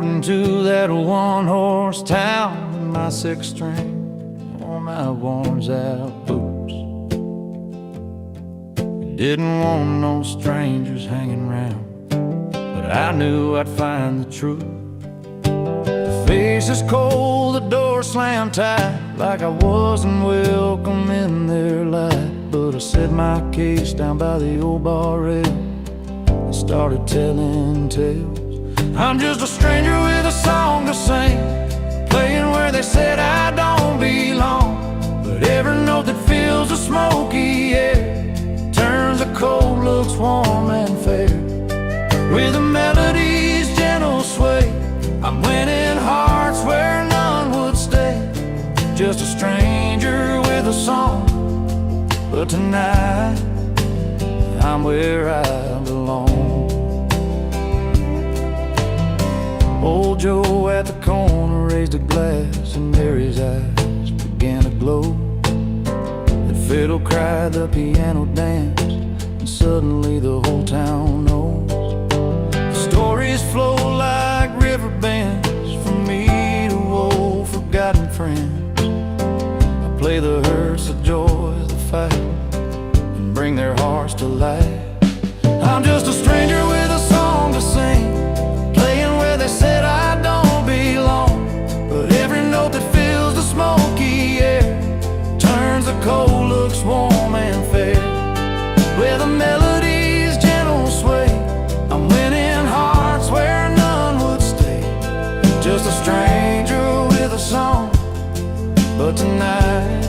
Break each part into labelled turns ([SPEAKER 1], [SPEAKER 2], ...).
[SPEAKER 1] rode into that one-horse town with my six string on my worn-out boots. Didn't want no strangers hanging around, but I knew I'd find the truth. The face is cold, the door slammed tight, like I wasn't welcome in their life. But I set my case down by the old bar rail and started telling tales. I'm just a stranger with a song to sing, playing where they said I don't belong. But every note that fills the smoky air turns the cold looks warm and fair. With the melody's gentle sway, I'm winning hearts where none would stay. Just a stranger with a song, but tonight I'm where I belong. Old Joe at the corner raised a glass, and Mary's eyes began to glow. The fiddle cried, the piano danced, and suddenly the whole town knows. The stories flow like river bends from me to old forgotten friends. I play the hurts, the joys, the fight, and bring their hearts to life. I'm just a stranger with a song to sing, playing where they said I don't belong. But every note that fills the smoky air turns the cold looks warm and fair. Where the melody's gentle sway, I'm winning hearts where none would stay. Just a stranger with a song, but tonight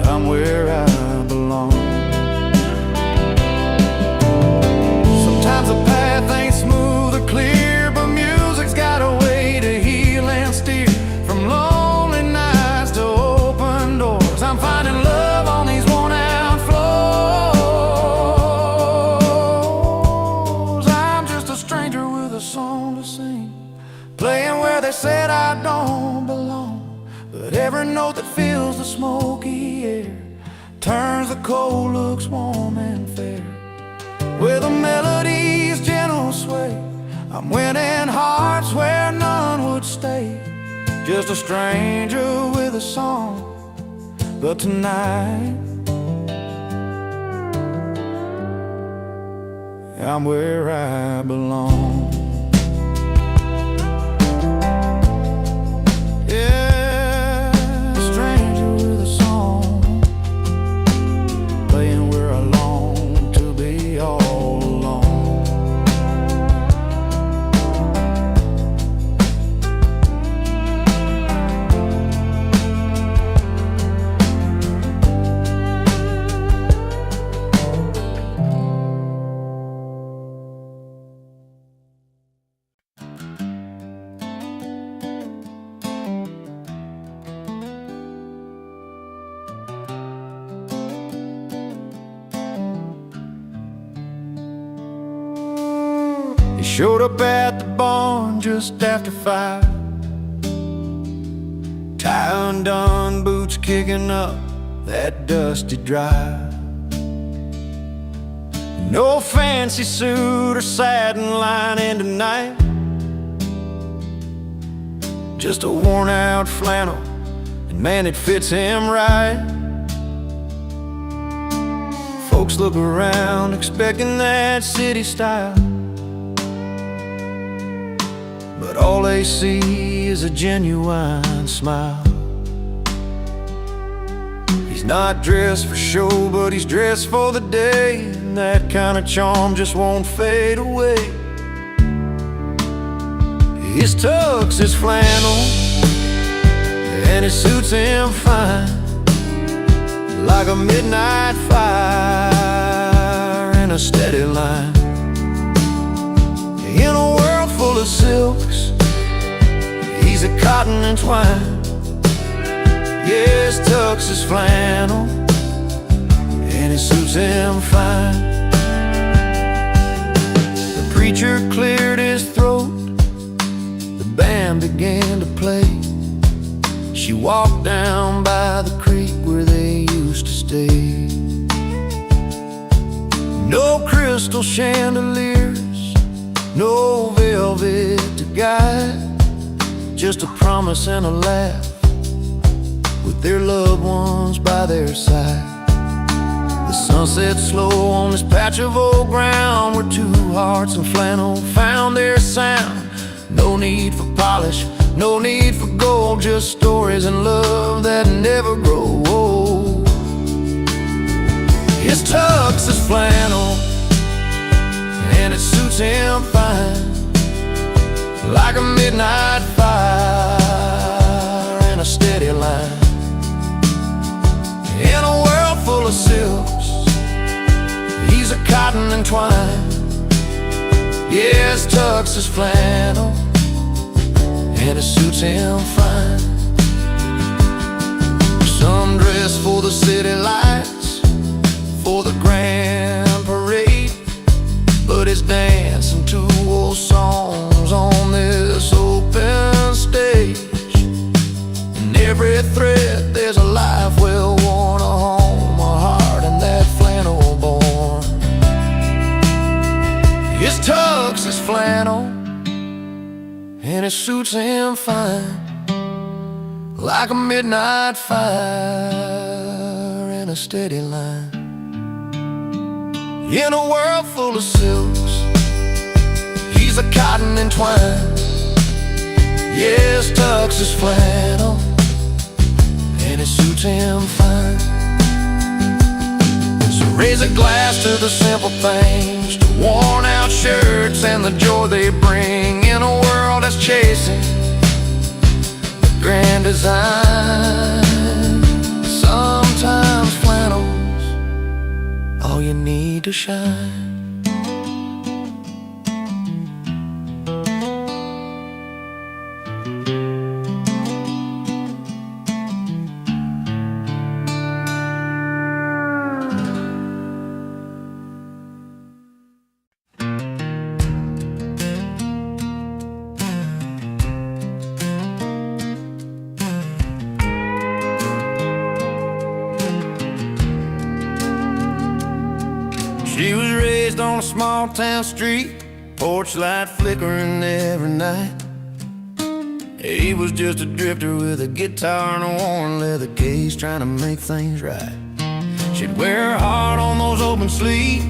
[SPEAKER 1] I'm where I belong. Sometimes the path ain't smooth or clear, but music's got a way to heal and steer. From lonely nights to open doors, I'm finding love on these worn-out floors. I'm just a stranger with a song to sing, playing where they said I don't belong. But every note that fills the smoky air turns the cold looks warm and fair. With a melody's gentle sway, I'm winning hearts where none would stay. Just a stranger with a song, but tonight I'm where I belong. Yeah, a stranger with a song, playing where I long to be all alone. He showed up at the barn just after 5, tie undone, boots kicking up that dusty drive. No fancy suit or satin lining tonight, just a worn-out flannel, and man, it fits him right. Folks look around expecting that city style, but all they see is a genuine smile. He's not dressed for show, but he's dressed for the day, and that kind of charm just won't fade away. His tux is flannel, and it suits him fine, like a midnight fire in a steady line. In a world full of silks, he's a cotton and twine. Yes, tux is flannel, and it suits him fine. The preacher cleared his throat, the band began to play. She walked down by the creek where they used to stay. No crystal chandeliers, no velvet to guide, just a promise and a laugh, with their loved ones by their side. The sun sets slow on this patch of old ground where two hearts in flannel found their sound. No need for polish, no need for gold, just stories and love that never grow old. His tux is flannel, and it suits him fine, like a midnight fire and a steady line. In a world full of silks, he's a cotton and twine. Yeah, his tux is flannel, and it suits him fine. Some dress for the city lights, for the grand parade, but he's dancing to old songs on this open stage. In every thread there's a life well worn, a home, a heart, and that flannel born. His tux is flannel, and it suits him fine, like a midnight fire and a steady line. In a world full of silks, he's a cotton and twine. Yeah, his tux is flannel, and it suits him fine. So raise a glass to the simple things, to worn out shirts and the joy they bring in a world that's chasing the grand design. Sometimes flannel's all you need to shine. She was raised on a small town street, porch light flickering every night. He was just a drifter with a guitar and a worn leather case, trying to make things right. She'd wear her heart on those open sleeves,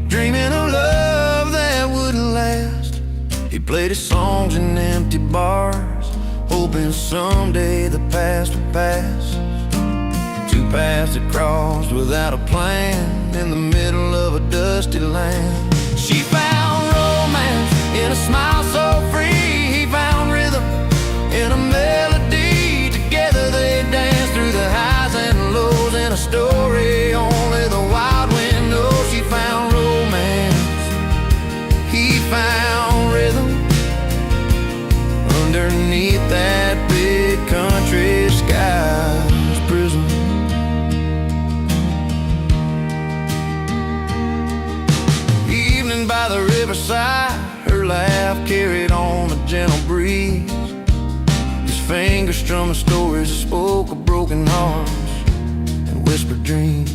[SPEAKER 1] dreaming of love that wouldn't last. He played his songs in empty bars, hoping someday the past would pass. Two paths that crossed without a plan in the middle of a dusty land. She found romance in a smile so free. He found rhythm in a melody. Together they danced through the highs and lows in a story only the wild wind knows. She found romance, he found rhythm underneath that big country sky's prison. By the riverside, her laugh carried on a gentle breeze. His fingers strumming stories that spoke of broken hearts and whispered dreams.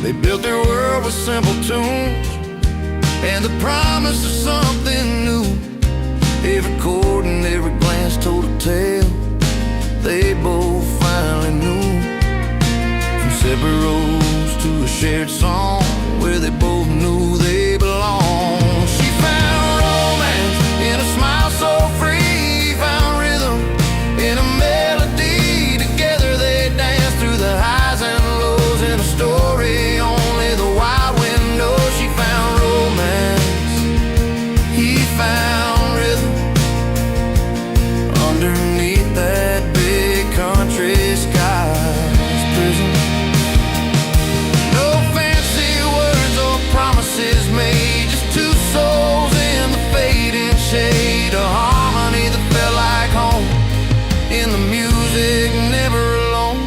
[SPEAKER 1] They built their world with simple tunes and the promise of something new. Every chord and every glance told a tale they both finally knew. From separate roads to a shared song where they both knew they belonged. She found romance in a smile so free. Found rhythm in a melody. Together they danced through the highs and lows in a story only the wild wind knows. She found romance, he found rhythm underneath that big country sky's prison. Promises made, just two souls in the fading shade. A harmony that felt like home, in the music, never alone.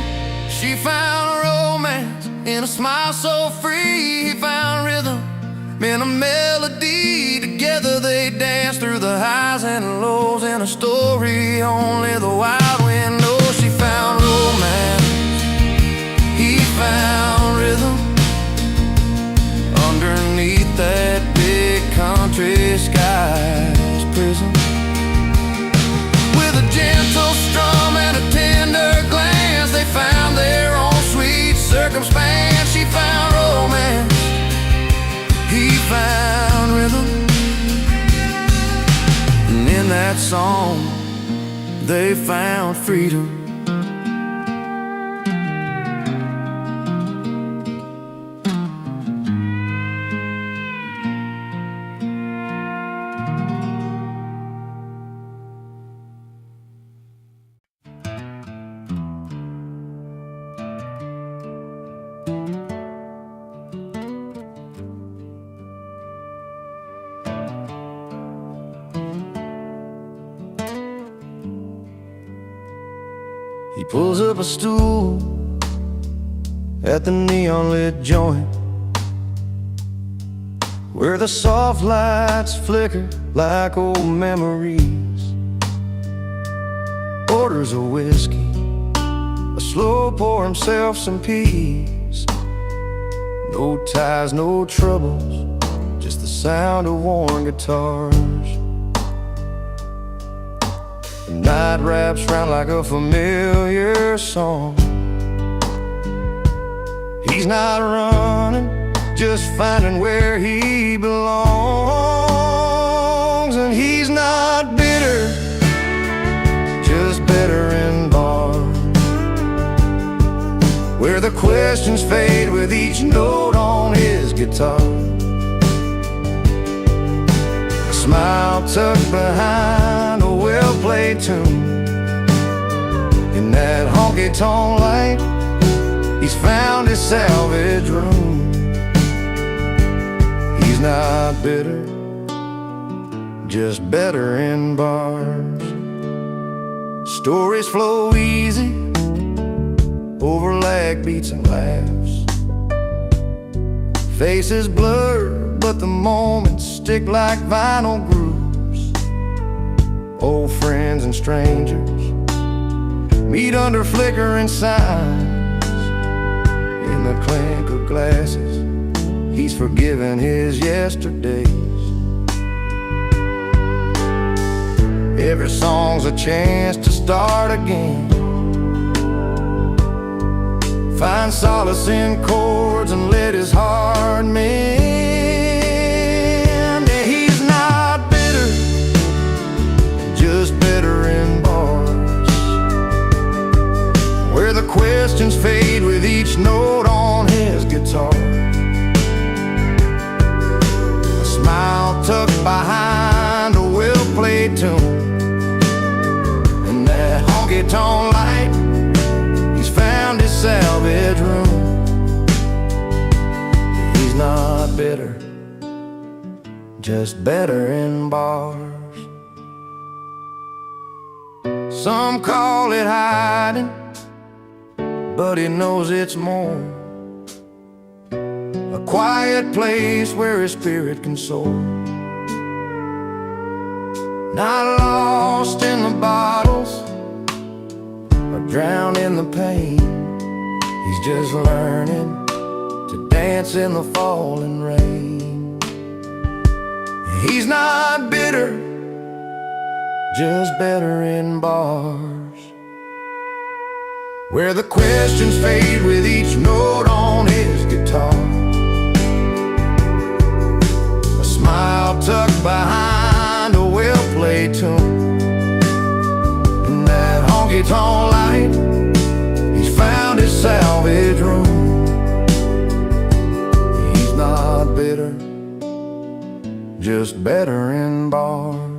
[SPEAKER 1] She found romance in a smile so free. He found rhythm in a melody. Together they danced through the highs and lows in a story only the wild wind knows. She found romance, he found rhythm underneath that big country sky's prison. that song, they found freedom. He pulls up a stool at the neon-lit joint, where the soft lights flicker like old memories. Orders a whiskey, a slow pour himself some peace. No ties, no troubles, just the sound of worn guitars. The night wraps round like a familiar song. He's not running, just finding where he belongs. And he's not bitter, just better in bars, where the questions fade with each note on his guitar. A smile tucked behind a well-played tune. In that honky-tonk light, he's found his salvage room. He's not bitter, just better in bars. Stories flow easy over lag beats and laughs. Faces blur, but the moments stick like vinyl grooves. Old friends and strangers meet under flickering signs. In the clink of glasses, he's forgiven his yesterdays. Every song's a chance to start again. Find solace in chords and let his heart mend. And he's not bitter, just better in bars, where the questions fade with each note on his guitar. A smile tucked behind a well-played tune. In that honky-tonk light, he's found his salvage room. He's not bitter, just better in bars. Some call it hiding, but he knows it's more. A quiet place where his spirit can soar. Not lost in the bottles or drowned in the pain. He's just learning to dance in the falling rain. He's not bitter, just better in bars, where the questions fade with each note on his guitar. A smile tucked behind a well-played tune. In that honky-tonk light, he's found his salvage room. He's not bitter, just better in bars.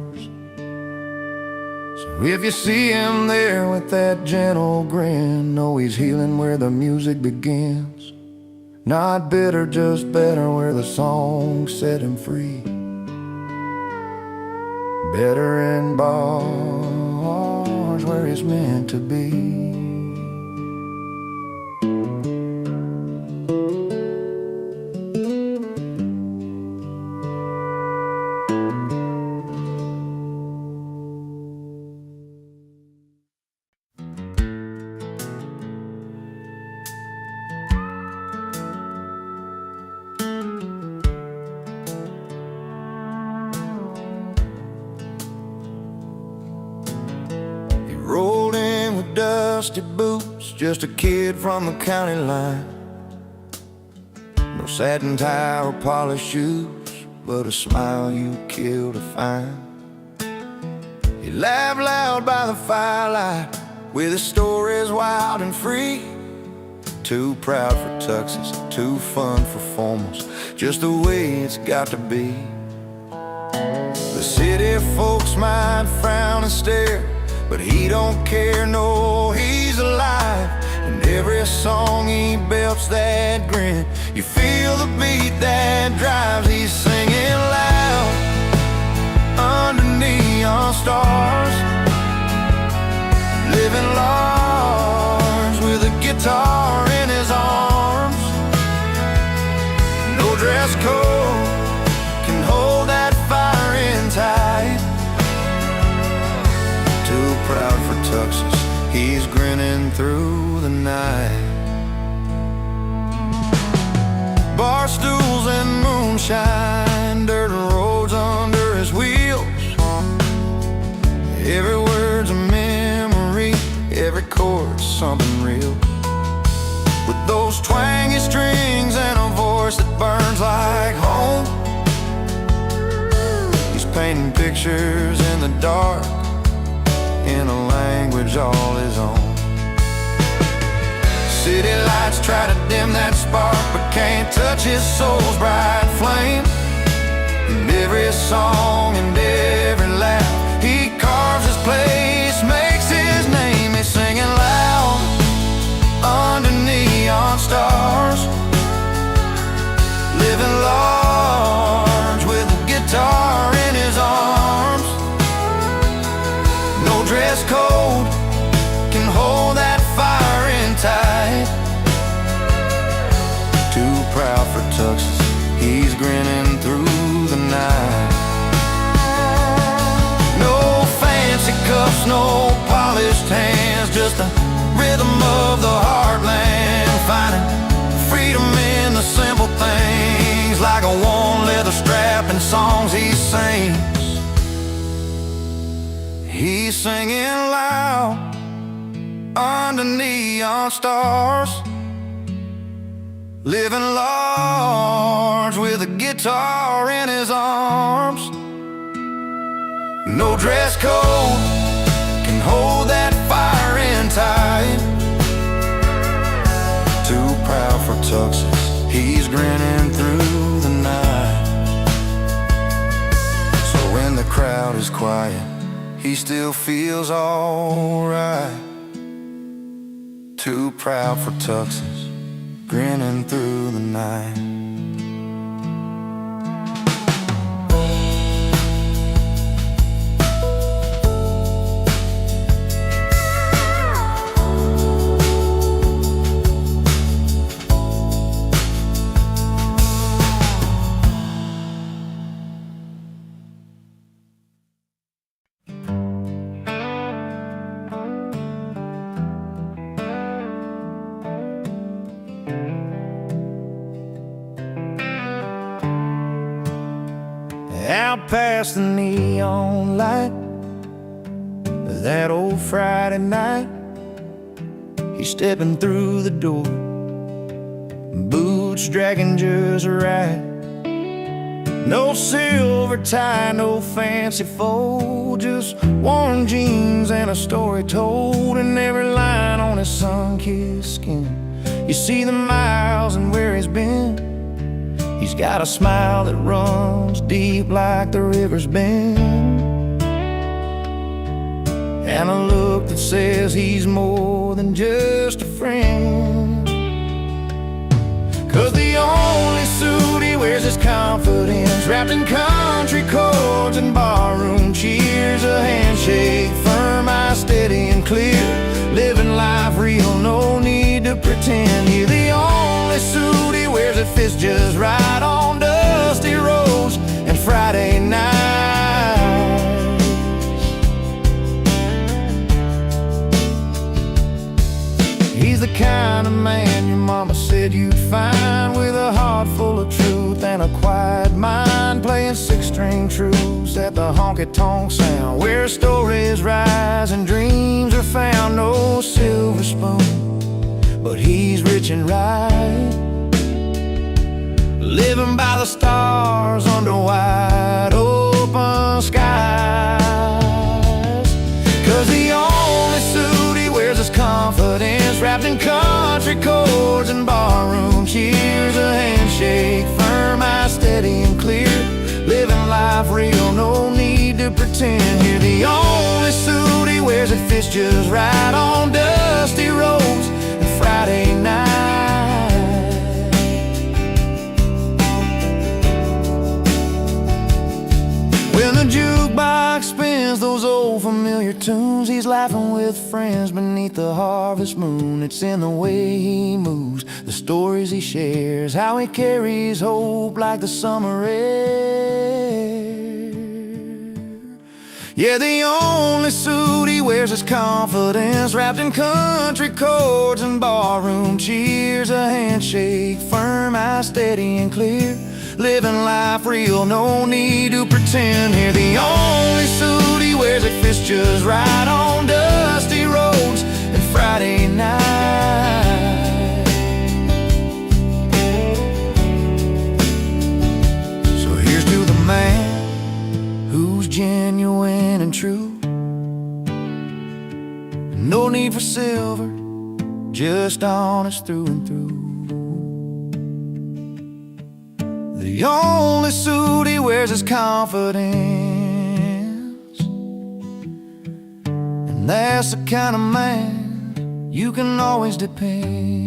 [SPEAKER 1] If you see him there with that gentle grin, know he's healing where the music begins. Not bitter, just better, where the song set him free. Better in bars, where he's meant to be. Rolled in with dusty boots, just a kid from the county line. No satin tie or polished shoes, but a smile you kill to find. He laughed loud by the firelight with his stories wild and free. Too proud for tuxes, too fun for formals, just the way it's got to be. The city folks might frown and stare, but he don't care, no, he's alive. And every song he belts that grin, you feel the beat that drives. He's singing loud under neon stars, living large with a guitar in his arms. No dress code can hold that fire in tight. Too proud for tuxes, he's grinning through the night. Bar stools and moonshine, dirt roads under his wheels. Every word's a memory, every chord's something real. With those twangy strings and a voice that burns like home, he's painting pictures in the dark in a language all his own. City lights try to dim that spark, but can't touch his soul's bright flame. In every song and every laugh, he carves his place, makes his name. He's singing loud under neon stars, living large with a guitar in his arms. No dress code can hold that fire in tight. Too proud for tuxes, he's grinning through the night. No fancy cuffs, no polished hands, just the rhythm of the heartland, finding freedom in the simple things, like a worn leather strap in songs he sings. He's singing loud under neon stars, living large with a guitar in his arms. No dress code can hold that fire in tight. Too proud for tuxes, he's grinning through the night. So when the crowd is quiet, he still feels alright. Too proud for tuxes, grinning through the night. Out past the neon light, that old Friday night, he's stepping through the door, boots dragging just right. No silver tie, no fancy fold, just worn jeans and a story told. And every line on his sun-kissed skin, you see the miles and where he's been. He's got a smile that runs deep like the river's bend, and a look that says he's more than just a friend. 'Cause the only suit he wears is confidence, wrapped in country chords and barroom cheers. A handshake firm, eyes steady and clear, living life real, no need to pretend. You're the only suit he wears that fits just right on dusty roads and Friday nights. He's the kind of man your mama said you'd find, with a heart full of truth and a quiet mind, playing six-string truths at the honky-tonk sound, where stories rise and dreams are found. No silver spoon, but he's rich and right, living by the stars under wide open skies. wrapped in country chords and barroom cheers. A handshake firm, eyes steady and clear, living life real, no need to pretend. Here the only suit he wears, it fits just right on dusty roads and Friday night. When the jukebox spins those old familiar tunes, he's laughing with friends beneath the harvest moon. It's in the way he moves, the stories he shares, how he carries hope like the summer air. Yeah, the only suit he wears is confidence, wrapped in country chords and barroom cheers. A handshake firm, eyes steady and clear, living life real, no need to pretend. Here the only suit he wears, it fits just right on dusty roads and Friday night. So here's to the man who's genuine and true. No need for silver, just honest through and through. The only suit he wears is confidence, and that's the kind of man you can always depend.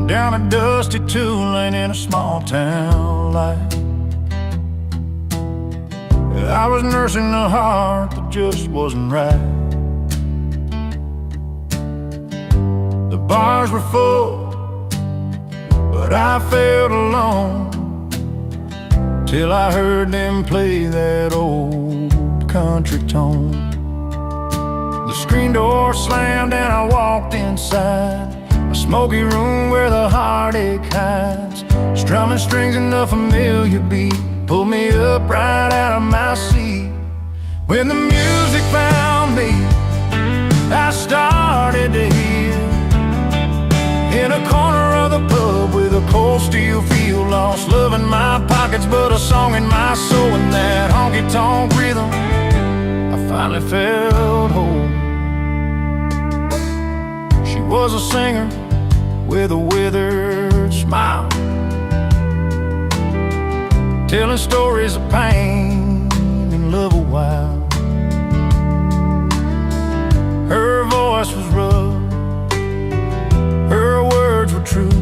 [SPEAKER 1] Down a dusty two-lane in a small town life, I was nursing a heart that just wasn't right. The bars were full, but I felt alone till I heard them play that old country tone. The screen door slammed and I walked inside a smoky room where the heartache hides. Strumming strings in a familiar beat pulled me up right out of my seat. When the music found me, I started to hear. In a corner of the pub with a cold steel feel, lost love in my pockets but a song in my soul. In that honky-tonk rhythm, I finally felt whole. She was a singer with a withered smile, telling stories of pain and love a while. Her voice was rough, her words were true,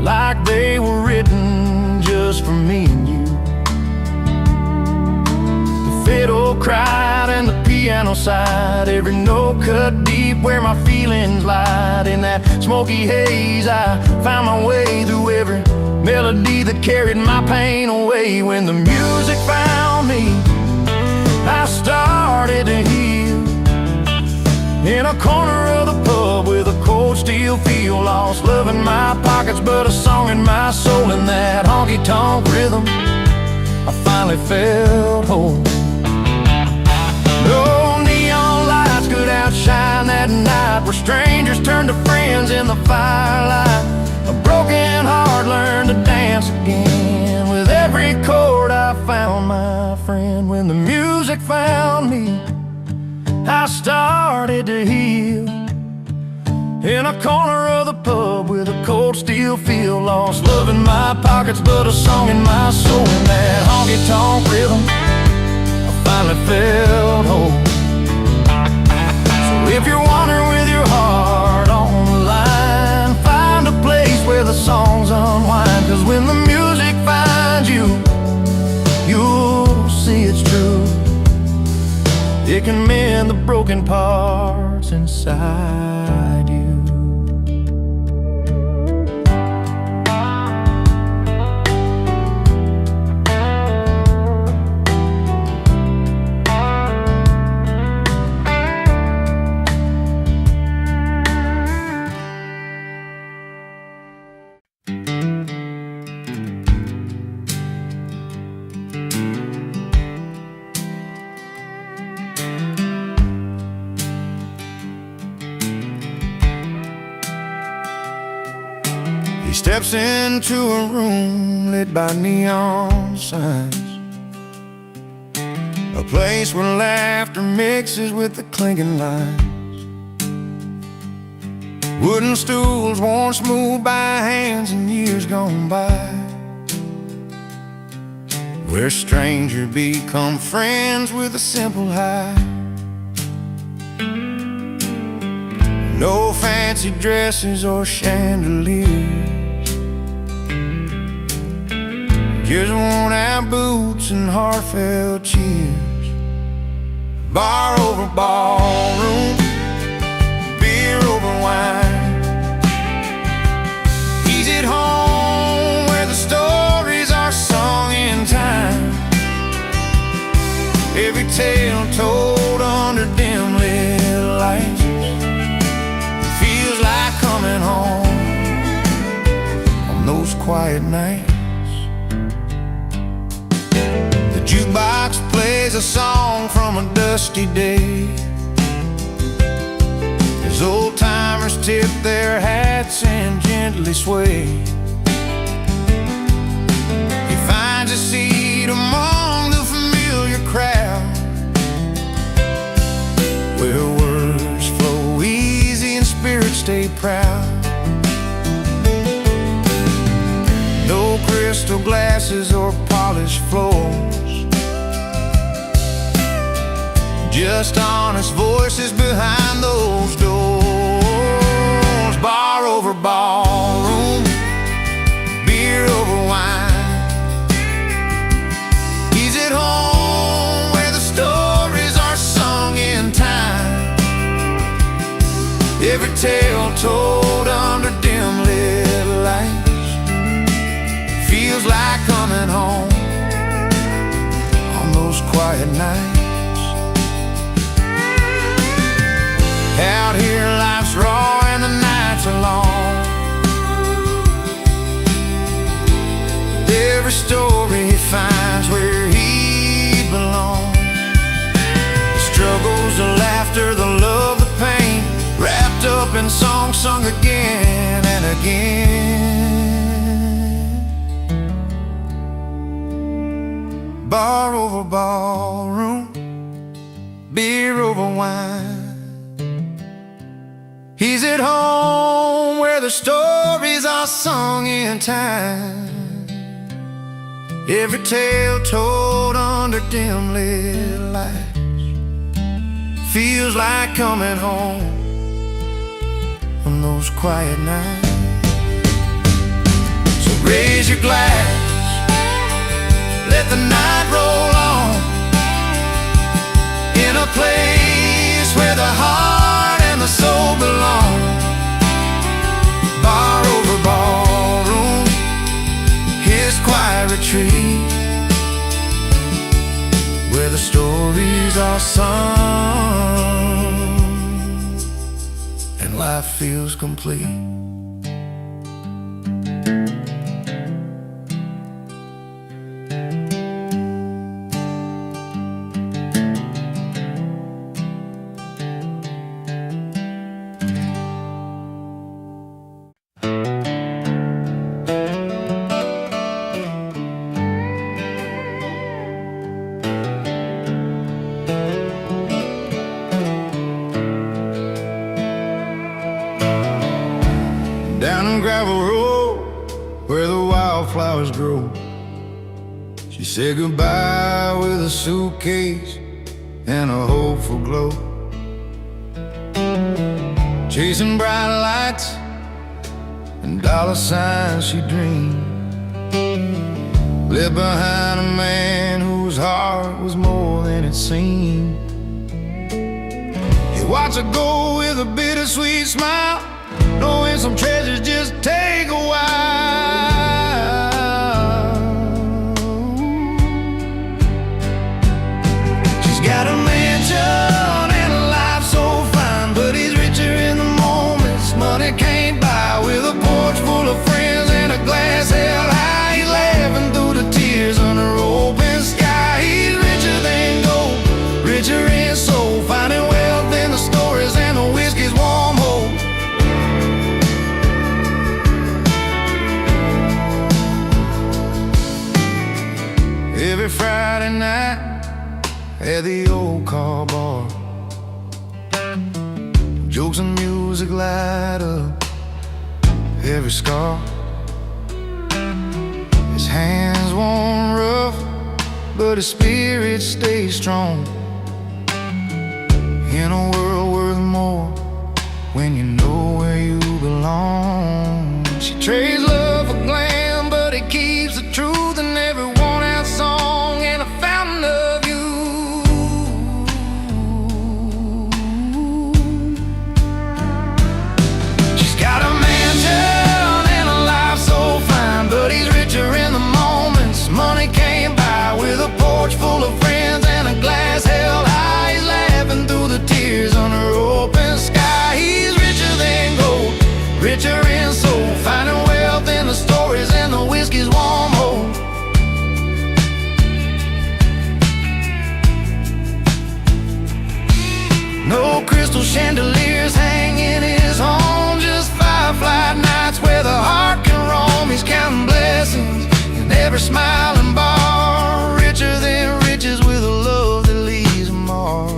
[SPEAKER 1] like they were written just for me and you. The fiddle cried and the piano sighed, every note cut deep where my feelings lied. In that smoky haze I found my way through every melody that carried my pain away. When the music found me, I started to heal. In a corner of the pub with a cold steel feel, lost love in my pockets but a song in my soul. In that honky-tonk rhythm, I finally felt whole. No neon lights could outshine that night, where strangers turned to friends in the firelight. A broken heart learned to dance again. With every chord I found my friend. When the music found me, I started to heal. In a corner of the pub with a cold steel feel, lost love in my pockets but a song in my soul. In that honky-tonk rhythm, I finally felt whole. So if you're wandering with your heart on the line, find a place where the songs unwind. 'Cause when the music finds you, you'll see it's true. It can mend the broken parts inside you. He steps into a room lit by neon signs, a place where laughter mixes with the clinking lines. Wooden stools worn smooth by hands in years gone by, where strangers become friends with a simple hi. No fancy dresses or chandeliers, just worn out boots and heartfelt cheers. Bar over ballroom, beer over wine. He's at home where the stories are sung in time, every tale told under dim lit lights. Feels like coming home on those quiet nights. The jukebox plays a song from a dusty day, as old-timers tip their hats and gently sway. He finds a seat among the familiar crowd, where words flow easy and spirits stay proud. No crystal glasses or polished floors, just honest voices behind those doors. Bar over ballroom, beer over wine. He's at home where the stories are sung in time, every tale told under dim lit lights. Feels like coming home on those quiet nights. Out here life's raw and the nights are long. Every story he finds where he belongs. The struggles, the laughter, the love, the pain, wrapped up in songs sung again and again. Bar over ballroom, beer over wine. He's at home where the stories are sung in time, every tale told under dim lit lights. Feels like coming home on those quiet nights. So raise your glass, let the night roll on, in a place where the heart and the soul belong. Bar over ballroom, his quiet retreat, where the stories are sung and life feels complete. Down a gravel road where the wildflowers grow, she said goodbye with a suitcase and a hopeful glow. Chasing bright lights and dollar signs she dreamed, left behind a man whose heart was more than it seemed. He watched her go with a bittersweet smile, knowing some treasures just take a while. She's got a mansion and a life so fine, but he's richer in the moments money can't buy. With a porch full of friends and a glass held high, he's laughing through the tears under open sky. He's richer than gold, richer in soul, finding wealth in the stories and the whiskey's warm hope. at the old car bar. Jokes and music light up every scar. His hands worn rough, but his spirit stays strong. In a world worth more when you know where you belong. She trades love for glam, but it keeps the truth in every worn-out song and a fountain of you. She's got a mansion and a life so fine, but he's richer in the moments money came by, with a porch full of friends and a glass held high. He's laughing through the tears under open sky. He's richer than gold, richer in soul, finding wealth in the stories and the whiskey's warm hold. No crystal chandeliers hang in his home, just firefly nights where the heart can roam. He's counting blessings in every smiling bar, richer than riches with a love that leaves a mark.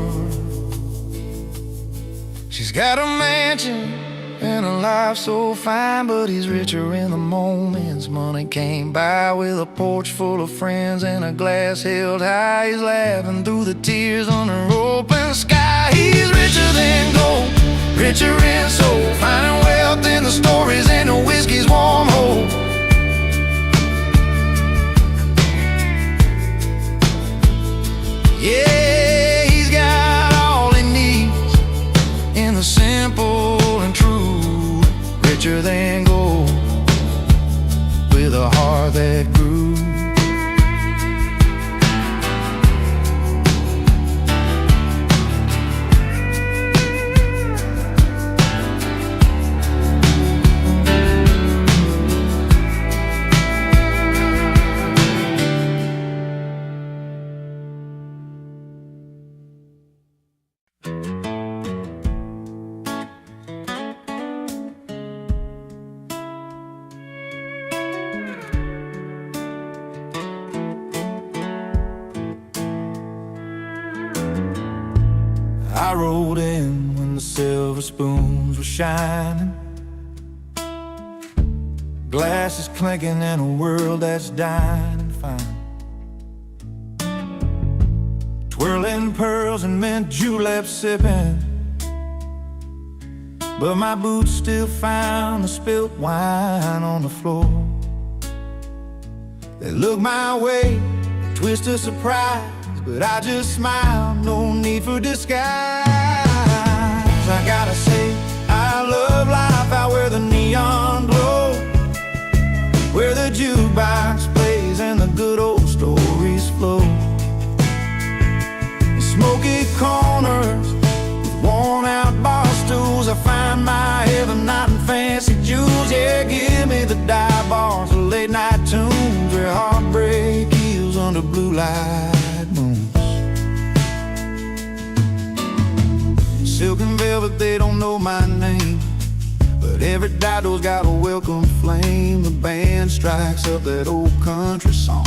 [SPEAKER 1] She's got a mansion and a life so fine, but he's richer in the moments money came by, with a porch full of friends and a glass held high. He's laughing through the tears under open sky. He's richer than gold, richer in soul, finding wealth in the stories and the whiskey's warm hold. Yeah, he's got all he needs in the simple and true, richer than gold, with a heart that grew. I rolled in when the silver spoons were shining, glasses clinking in a world that's dying fine, twirling pearls and mint julep sipping, but my boots still found the spilt wine on the floor. They looked my way, a twist of surprise, but I just smiled, no need for disguise. I gotta say, I love life out where the neon glows, where the jukebox plays and the good old stories flow. In smoky corners with worn out bar stools, I find my heaven not in fancy jewels. Yeah, give me the dive bars, the late night tunes, where heartbreak heals under blue light. Silk and velvet, they don't know my name, but every dido's got a welcome flame. The band strikes up that old country song,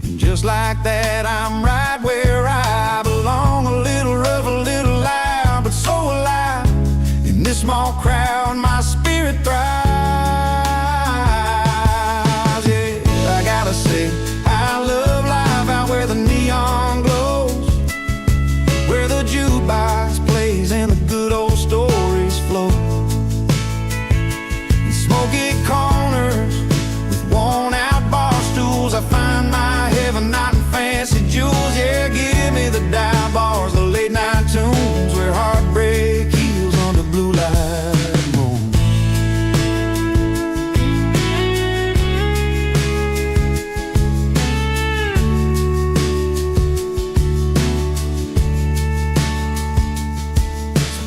[SPEAKER 1] and just like that, I'm right where I belong. A little rough, a little loud, but so alive. In this small crowd, my spirit thrives. Yeah, I gotta say, I love life out where the neon glows, where the jukebox plays and the good old stories flow. In smoky corners with worn out bar stools, I find my heaven not in fancy jewels. Yeah, give me the dive bars, the late night tunes, where heartbreak heals under blue light moon.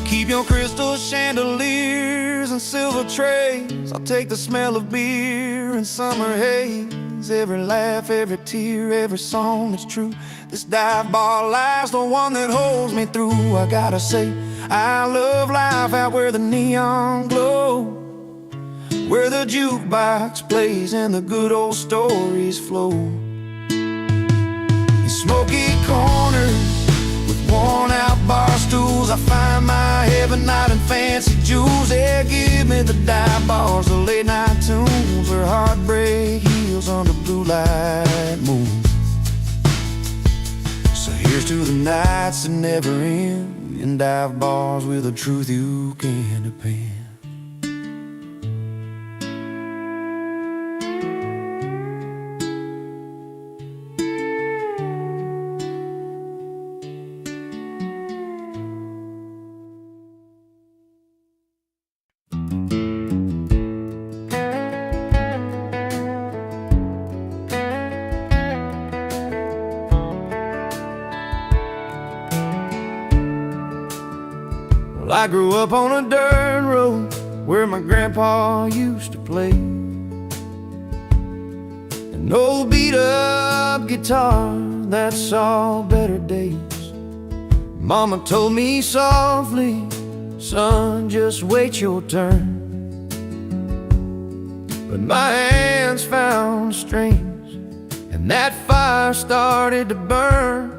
[SPEAKER 1] Keep your crystal chandeliers and silver trays. I'll take the smell of beer and summer haze, every laugh, every tear, every song that's true. This dive bar life's the one that holds me through. I gotta say, I love life out where the neon glow, where the jukebox plays and the good old stories flow. In smoky corners worn out bar stools. I find my heaven night in fancy jewels. Yeah, give me the dive bars, the late night tunes, where heartbreak heals under blue light moon. So here's to the nights that never end, and dive bars with the truth you can depend. I grew up on a dirt road where my grandpa used to play an old beat-up guitar that saw better days. Mama told me softly, son, just wait your turn. But my hands found strings, and that fire started to burn.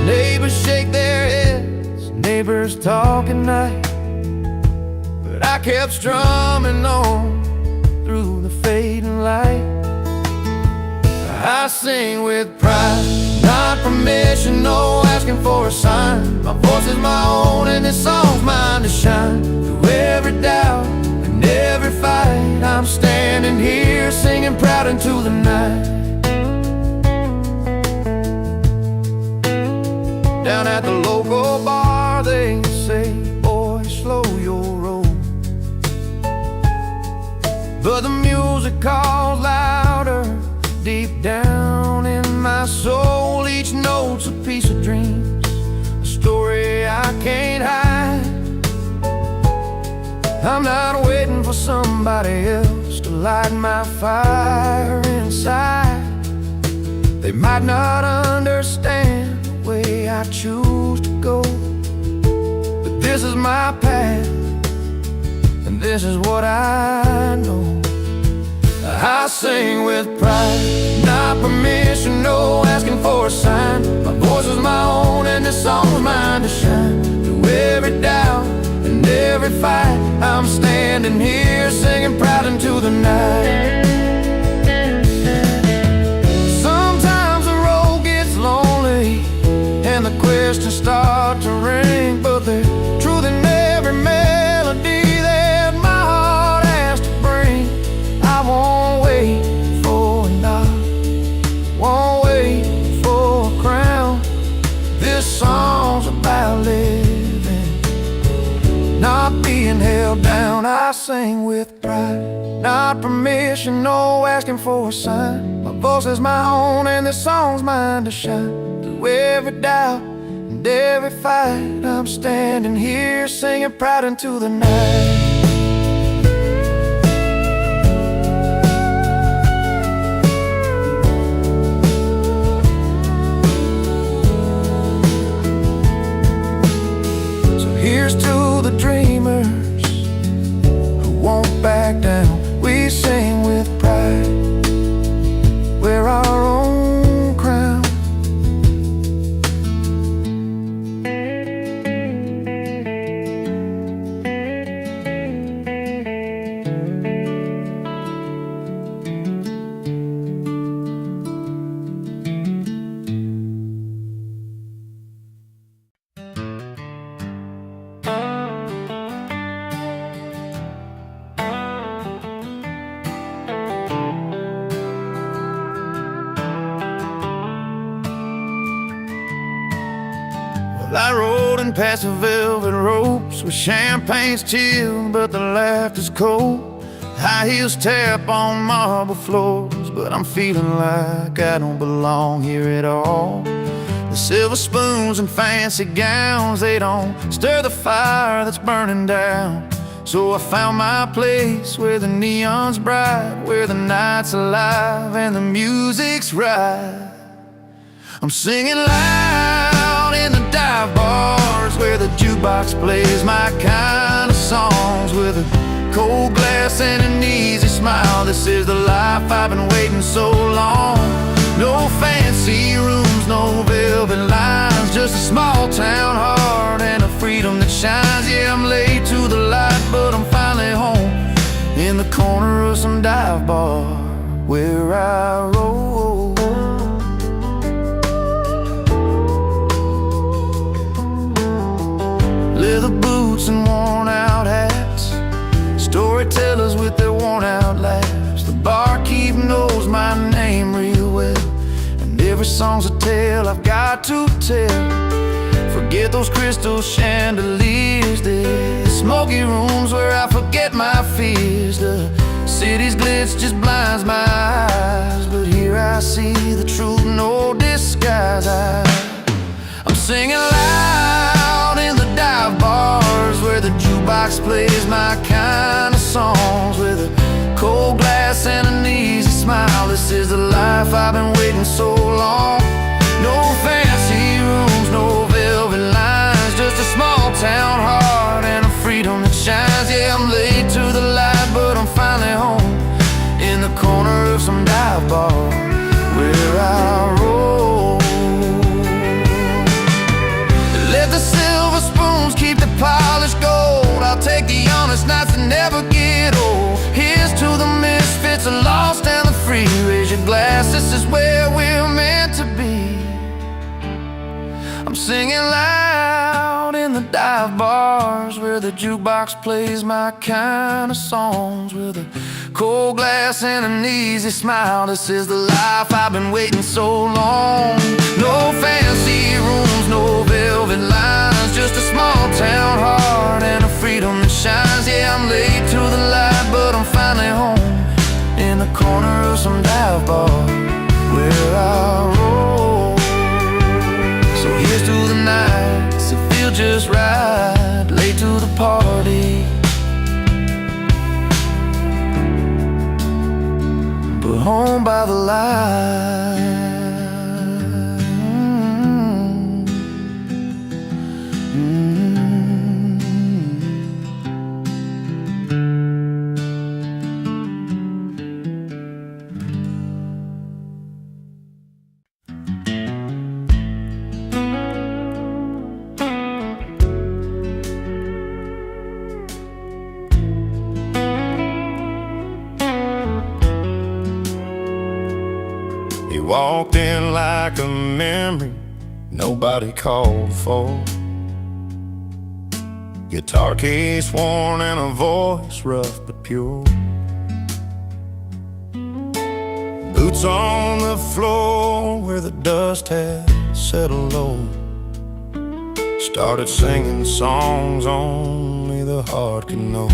[SPEAKER 1] Neighbors shake their heads, neighbors talk at night, but I kept strumming on through the fading light. I sing with pride, not permission, no asking for a sign. My voice is my own and this song's mine to shine. Through every doubt and every fight, I'm standing here singing proud into the night. Down at the local bar they say, boy, slow your roll. But the music calls louder deep down in my soul. Each note's a piece of dreams, a story I can't hide. I'm not waiting for somebody else to light my fire inside. They might not understand the way I choose to go, but this is my path, and this is what I know. I sing with pride, not permission, no asking for a sign. My voice is my own and this song's mine to shine. Through every doubt and every fight, I'm standing here singing proud into the night. Sometimes the road gets lonely and the questions start to ring, but there's truth in every melody that my heart has to bring. I won't wait for a nod, won't wait for a crown. This song's about living, not being held down. I sing with pride, not permission, no asking for a sign. My voice is my own and this song's mine to shine. Through every doubt and every fight, I'm standing here singing proud into the night. Here's to the dreamers who won't back down. We sing with pride, wear our own crown. I rode in past the velvet ropes where champagne's chilled but the laughter's cold. High heels tap on marble floors, but I'm feeling like I don't belong here at all. The silver spoons and fancy gowns, they don't stir the fire that's burning down. So I found my place where the neon's bright, where the night's alive and the music's right. I'm singing loud in the dive bars where the jukebox plays my kind of songs, with a cold glass and an easy smile. This is the life I've been waiting so long. No fancy rooms, no velvet lines, just a small town heart and a freedom that shines. Yeah, I'm late to the light, but I'm finally home, in the corner of some dive bar where I roll. Leather boots and worn out hats, storytellers with their worn out laughs. The barkeep knows my name real well, and every song's a tale I've got to tell. Forget those crystal chandeliers, the smoky rooms where I forget my fears. The city's glitz just blinds my eyes, but here I see the truth, no disguise. I'm singing loud in the dive bars where the jukebox plays my kind of songs, with a cold glass and an easy smile. This is the life I've been waiting so long. No fancy rooms, no velvet lines, just a small town heart and a freedom that shines. Yeah, I'm late to the light, but I'm finally home, in the corner of some dive bar where I roll. Let the silver spoons keep the polished gold, I'll take the honest nights that never get old. Here's to the misfits, the lost and the free. Raise your glass, this is where we're meant to be. I'm singing loud in the dive bars where the jukebox plays my kind of songs, with a cold glass and an easy smile. This is the life I've been waiting so long. No fancy rooms, no velvet lines, just a small town heart and a freedom that shines. Yeah, I'm late to the light, but I'm finally home, in the corner of some dive bar where I roll. So here's to the nights that feel just right, late to the party, but home by the light. He walked in like a memory nobody called for. Guitar case worn and a voice rough but pure. Boots on the floor where the dust had settled low. Started singing songs only the heart could know.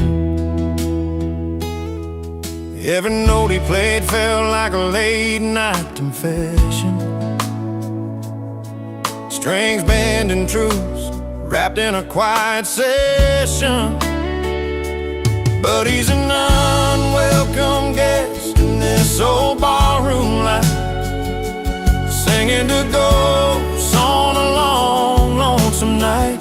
[SPEAKER 1] Every note he played felt like a late night confession. Strings bending truths wrapped in a quiet session. But he's an unwelcome guest in this old barroom life, singing to ghosts on a long, lonesome night.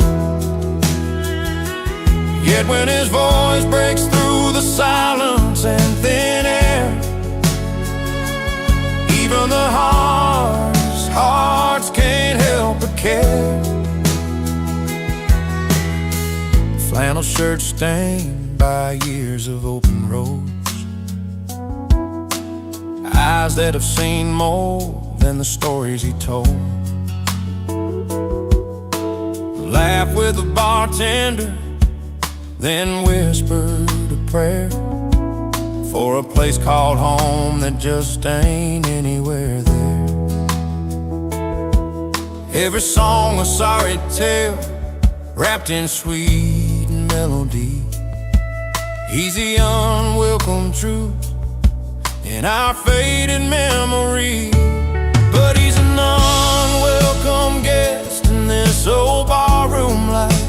[SPEAKER 1] Yet when his voice breaks through the silence and thin air, even the hardest hearts can't help but care. Flannel shirt stained by years of open roads, eyes that have seen more than the stories he told. Laughed with the bartender, then whispered a prayer for a place called home that just ain't anywhere there. Every song a sorry tale wrapped in sweet melody. He's the unwelcome truth in our faded memory. But he's an unwelcome guest in this old barroom life,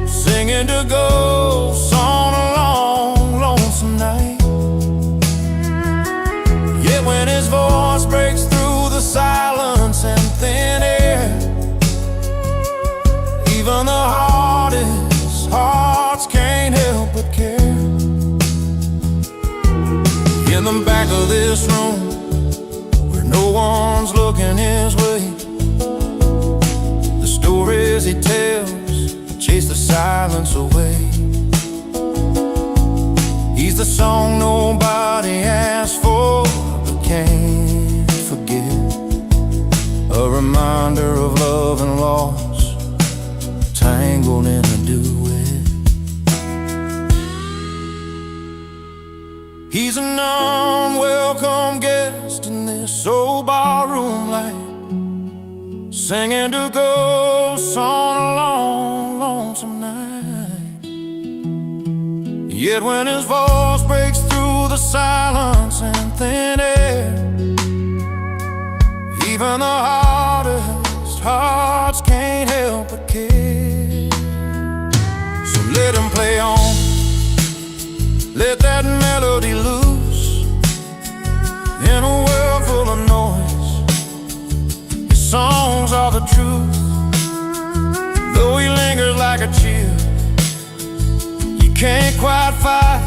[SPEAKER 1] singing to ghosts on a long, lonesome night. Yet when his voice breaks through the silence and thin air, even the hardest hearts can't help but care. In the back of this room, where no one's looking his way. The stories he tells chase the silence away. He's the song nobody asked for but can't forget, a reminder of love and loss, tangled in a duet. He's an unwelcome guest in this old barroom light, singing to ghosts on a long, lonesome night. Yet when his voice breaks through the silence and thin air, even the hardest hearts can't help but care. So let him play on, let that melody loose. In a world full of noise, his songs are the truth. Though he lingers like a chill, you can't quite fight.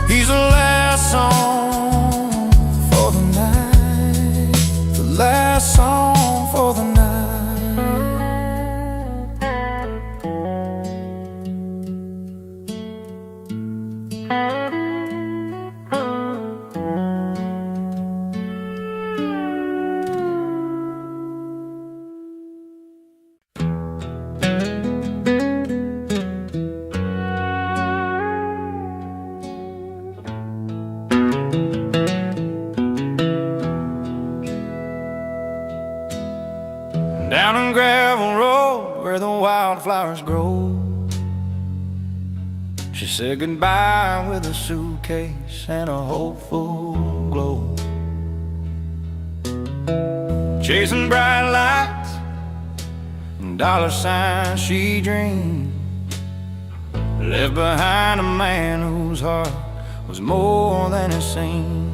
[SPEAKER 1] He's the last song for the night, the last song for the night. Down on gravel road where the wildflowers grow, she said goodbye with a suitcase and a hopeful glow. Chasing bright lights and dollar signs she dreamed, left behind a man whose heart was more than it seemed.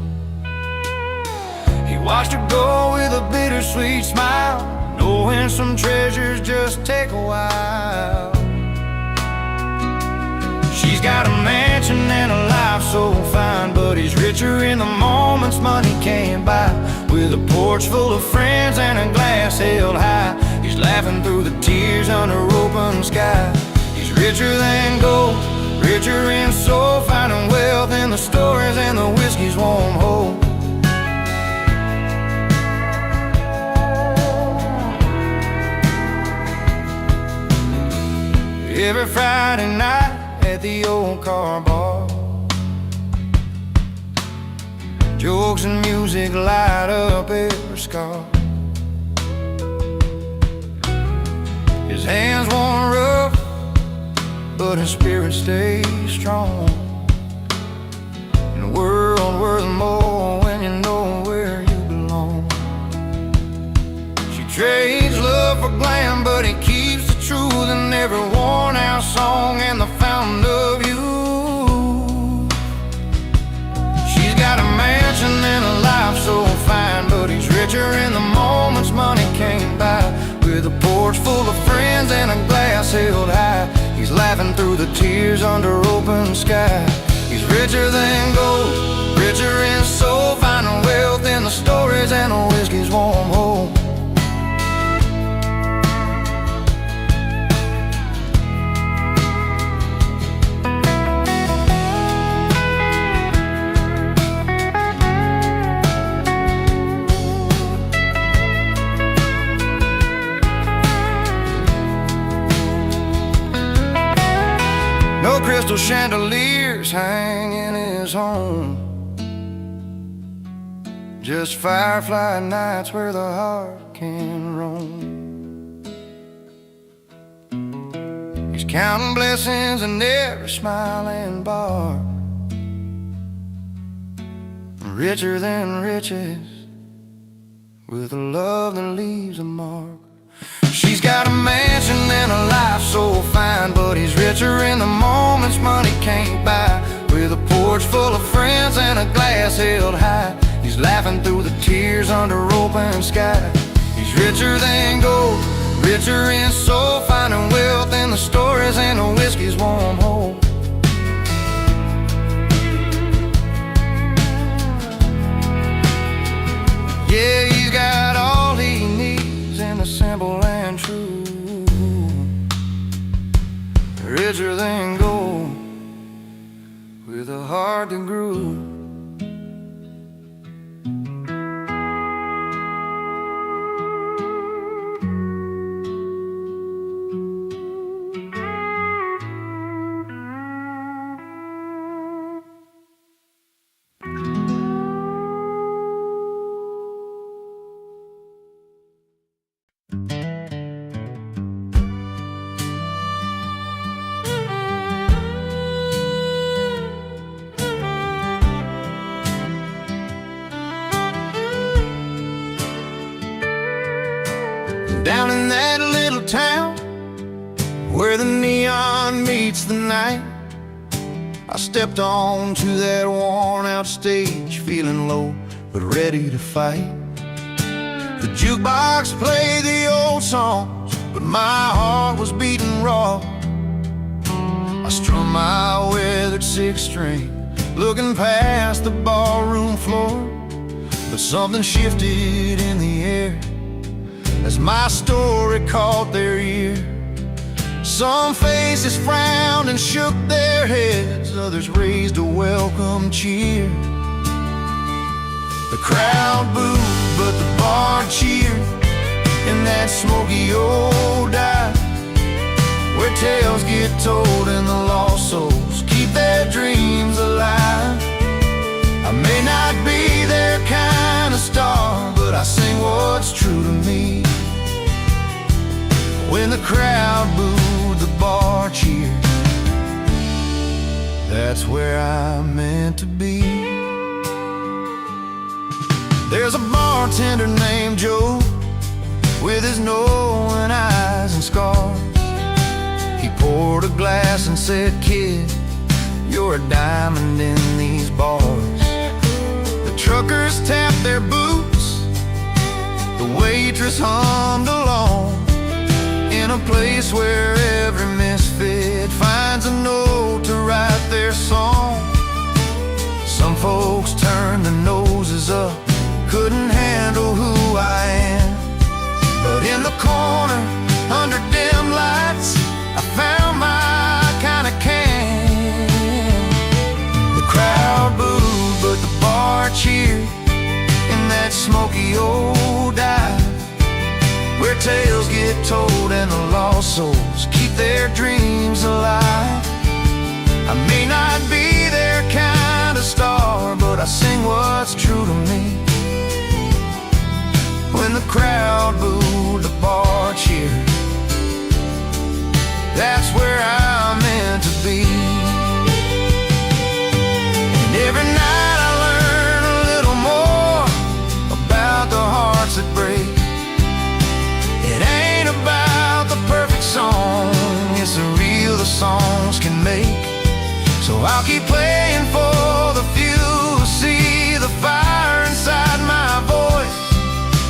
[SPEAKER 1] He watched her go with a bittersweet smile, knowing some treasures just take a while. She's got a mansion and a life so fine, but he's richer in the moments money can't buy. With a porch full of friends and a glass held high, he's laughing through the tears under open sky. He's richer than gold, richer in soul, finding wealth in the stories and the whiskey's warm hold. Every Friday night at the old car bar, jokes and music light up every scar. His hands worn rough, but his spirit stays strong. In a world worth more when you know where you belong. She trades love for glam, but he keeps the truth in every worn out song and the fountain of youth. She's got a mansion and a life so fine, but he's richer in the moments money can't buy. With a porch full of friends and a glass held high, he's laughing through the tears under open sky. He's richer than gold, richer in soul, finding wealth in the stories and the whiskey's warm hold. No crystal chandeliers hang in his home, just firefly nights where the heart can roam. He's counting blessings in every smiling bar, richer than riches, with a love that leaves a mark. She's got a mansion and a life so fine, but he's richer in the moments money can't buy. With a porch full of friends and a glass held high, he's laughing through the tears under open sky. He's richer than gold, richer in soul, finding wealth in the stories and the whiskey's warm hold. and go with a heart that grew. Down in that little town where the neon meets the night, I stepped onto that worn-out stage, feeling low but ready to fight. The jukebox played the old songs, but my heart was beating raw. I strummed my weathered six-string, looking past the ballroom floor, but something shifted in the air as my story caught their ear. Some faces frowned and shook their heads, others raised a welcome cheer. The crowd booed, but the bar cheered in that smoky old dive, where tales get told and the lost souls keep their dreams alive. I may not be their kind of star, but I sing what's true to me. When the crowd booed, the bar cheered. That's where I'm meant to be. There's a bartender named Joe, with his knowing eyes and scars. He poured a glass and said, "Kid, you're a diamond in these bars." The truckers tapped their boots, the waitress hummed along, in a place where every misfit finds a note to write their song. Some folks turned their noses up, couldn't handle who I am, but in the corner, under dim lights, I found my kind of can. The crowd booed, but the bar cheered in that smoky old dive, where tales get told and the lost souls keep their dreams alive. I may not be their kind of star, but I sing what's true to me. When the crowd booed, the bar cheered. That's where I'm meant to be. And every night I learn a little more about the hearts that break. It ain't about the perfect song, it's the real the songs can make. So I'll keep playing for the few who see the fire inside my voice.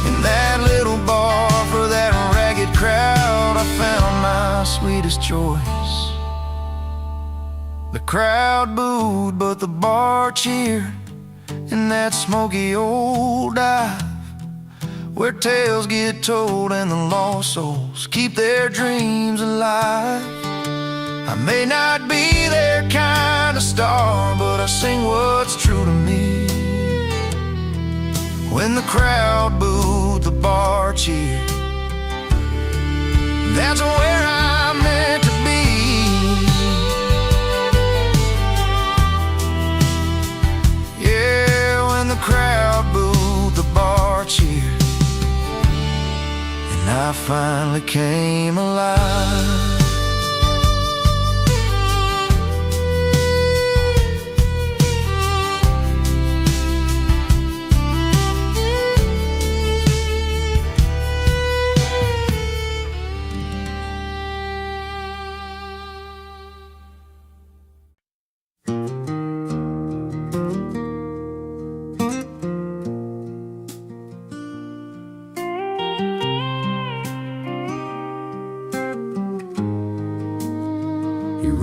[SPEAKER 1] In that little bar, for that ragged crowd, I found my sweetest choice. The crowd booed, but the bar cheered in that smoky old dive, where tales get told and the lost souls keep their dreams alive. I may not be their kind of star, but I sing what's true to me. When the crowd booed, the bar cheered. That's where I'm meant to be. Yeah, when the crowd booed, the bar cheered, and I finally came alive.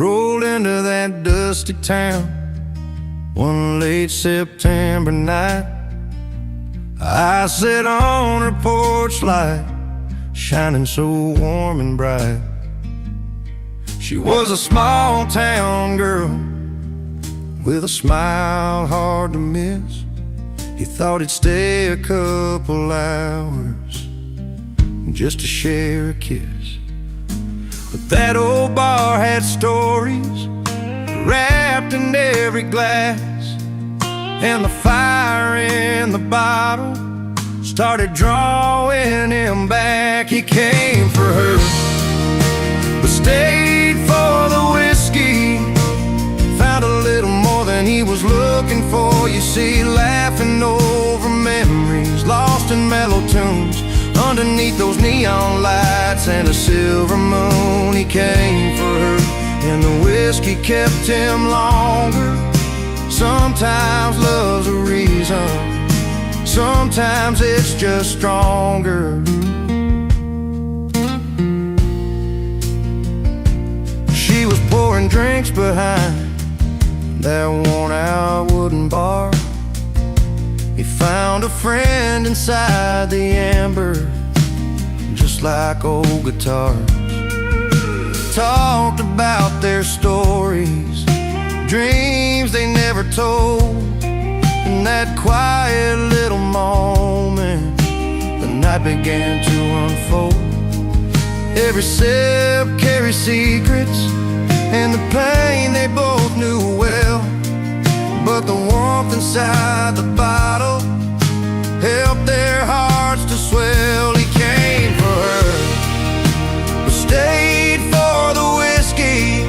[SPEAKER 1] Rolled into that dusty town one late September night. I sat on her porch light, shining so warm and bright. She was a small town girl with a smile hard to miss. He thought he'd stay a couple hours just to share a kiss. But that old bar had stories wrapped in every glass, and the fire in the bottle started drawing him back. He came for her, but stayed for the whiskey. Found a little more than he was looking for. You see, laughing over memories, lost in mellow tunes, underneath those neon lights and a silver moon. He came for her, and the whiskey kept him longer. Sometimes love's a reason, sometimes it's just stronger. She was pouring drinks behind that worn-out wooden bar. He found a friend inside the amber, just like old guitars. Talked about their stories, dreams they never told. In that quiet little moment, the night began to unfold. Every sip carried secrets, and the pain they both knew well. But the warmth inside the bottle helped their hearts to swell. He came for her, but stayed for the whiskey.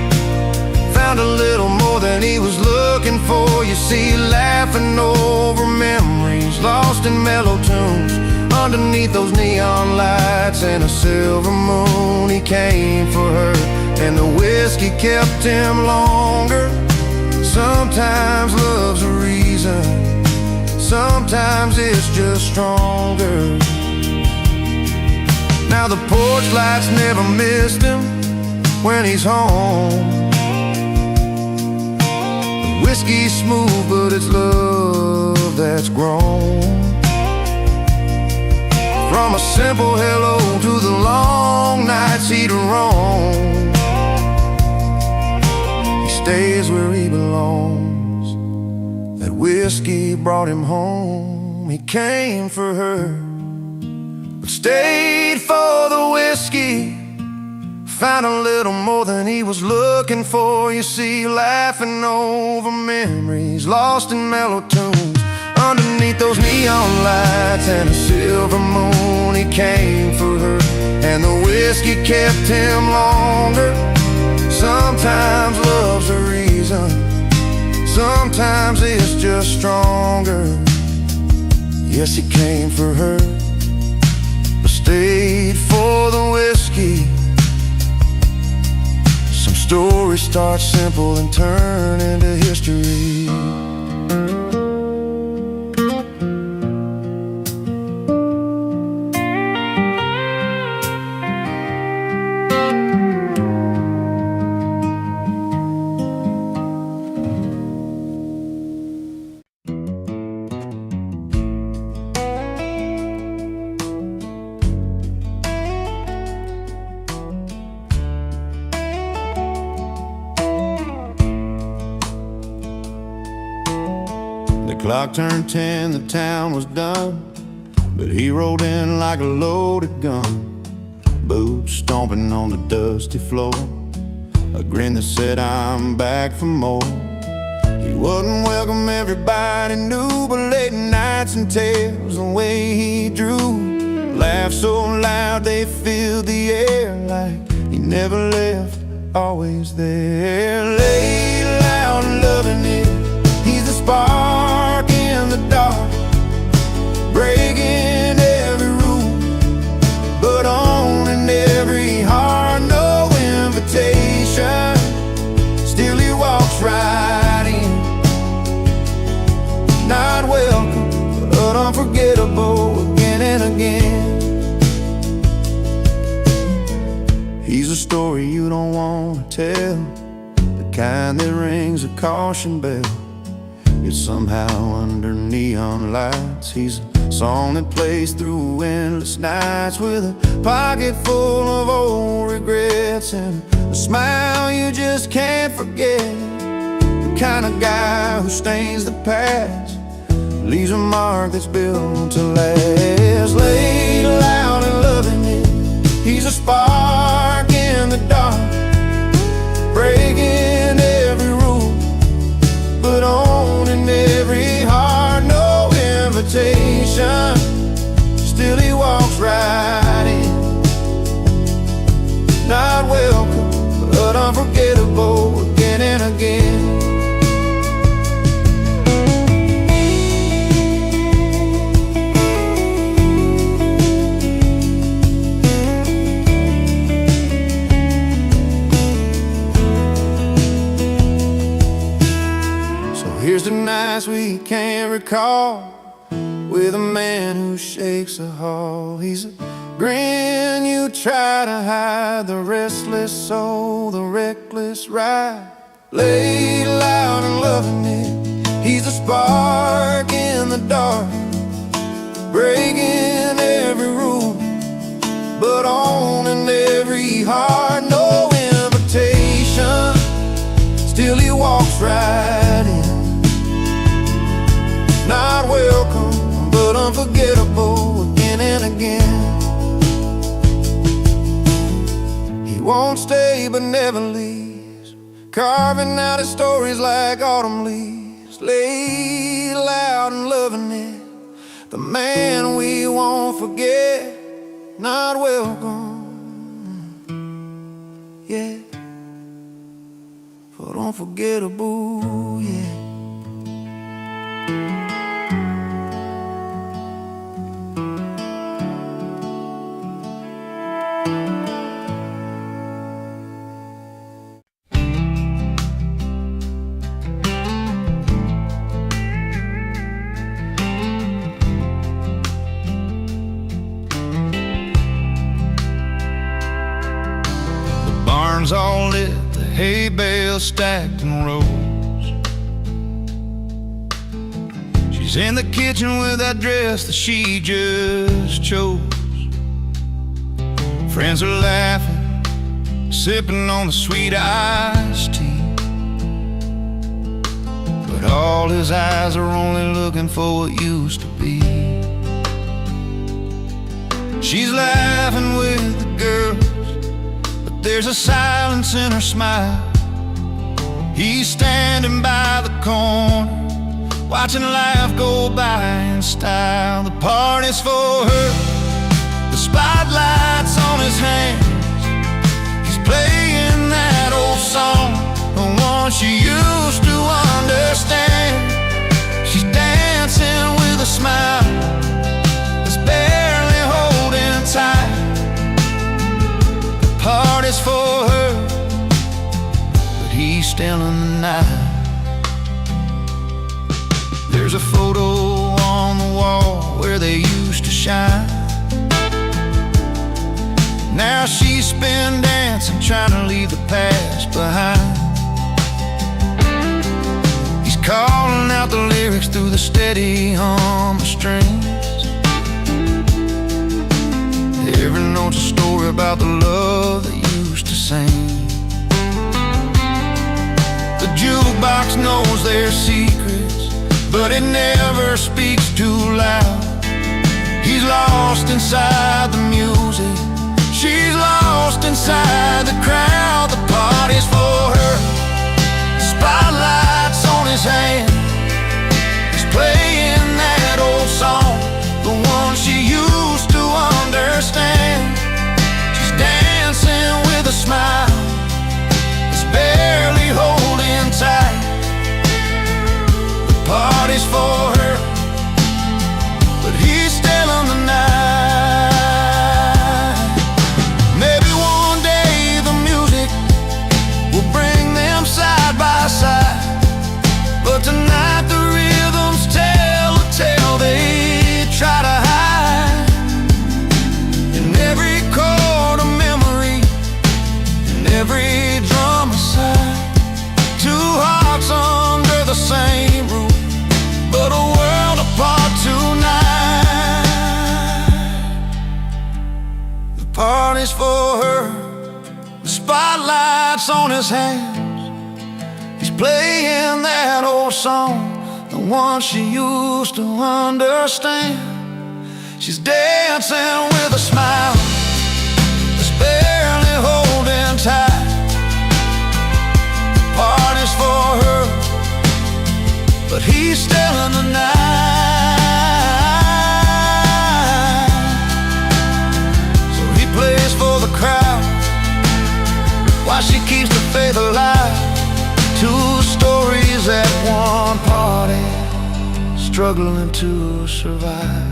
[SPEAKER 1] Found a little more than he was looking for. You see, laughing over memories, lost in mellow tunes, underneath those neon lights and a silver moon. He came for her, and the whiskey kept him longer. Sometimes love's a reason, sometimes it's just stronger. Now the porch lights never missed him when he's home. The whiskey's smooth, but it's love that's grown. From a simple hello to the long nights he'd roam. Stays where he belongs. That whiskey brought him home. He came for her, but stayed for the whiskey. Found a little more than he was looking for. You see, laughing over memories, lost in mellow tunes, underneath those neon lights and a silver moon. He came for her, and the whiskey kept him longer. Sometimes love's a reason, sometimes it's just stronger. Yes, he came for her, but stayed for the whiskey. Some stories start simple and turn into history. The clock turned 10, the town was done, but he rolled in like a loaded gun. Boots stomping on the dusty floor, a grin that said, I'm back for more. He wouldn't welcome everybody knew, but late nights and tales, the way he drew, laughed so loud they filled the air, like he never left, always there. Lay loud and loving it, he's the spark in the dark, breaking every rule, but owning every heart. No invitation, still he walks right in. Not welcome, but unforgettable again and again. He's a story you don't want to tell, the kind that rings a caution bell. Yet somehow under neon lights, he's a song that plays through endless nights, with a pocket full of old regrets and a a smile you just can't forget. The kind of guy who stains the past, leaves a mark that's built to last. Laid loud and loving it, he's a spark in the dark, breaking every rule, but owning every heart. No invitation, still he walks right in. Not welcome, but unforgettable again and again. Here's the nights we can't recall, with a man who shakes a hall. He's a grin you try to hide, the restless soul, the reckless ride. Laid loud and loving it, he's a spark in the dark, breaking every rule, but owning every heart. No invitation, still he walks right in. Not welcome, but unforgettable again and again. He won't stay but never leaves, carving out his stories like autumn leaves. Laid loud and loving it, the man we won't forget. Not welcome, yeah, but unforgettable, yeah. Barns all lit, the hay bales stacked in rows. She's in the kitchen with that dress that she just chose. Friends are laughing, sipping on the sweet iced tea, but all his eyes are only looking for what used to be. She's laughing with the girls, there's a silence in her smile. He's standing by the corner, watching life go by in style. The party's for her, the spotlight's on his hands. He's playing that old song, the one she used to understand. She's dancing with a smile that's barely holding tight. Party's for her, but he's still in the night. There's a photo on the wall where they used to shine. Now she's been dancing, trying to leave the past behind. He's calling out the lyrics through the steady hum of strings. Every note's a story about the love that used to sing. The jukebox knows their secrets, but it never speaks too loud. He's lost inside the music, she's lost inside the crowd. The party's for her, the spotlight's on his hand. He's playing that old song, the one she used to understand. She's dancing with a smile that's barely holding tight. The party's for her, but he's still in the night. Maybe one day the music will bring them side by side, but tonight on his hands. He's playing that old song, the one she used to understand. She's dancing with a smile that's barely holding tight. The party's for her, but he's still in the night. So he plays for the crowd while she keeps the faith alive. Two stories at one party, struggling to survive.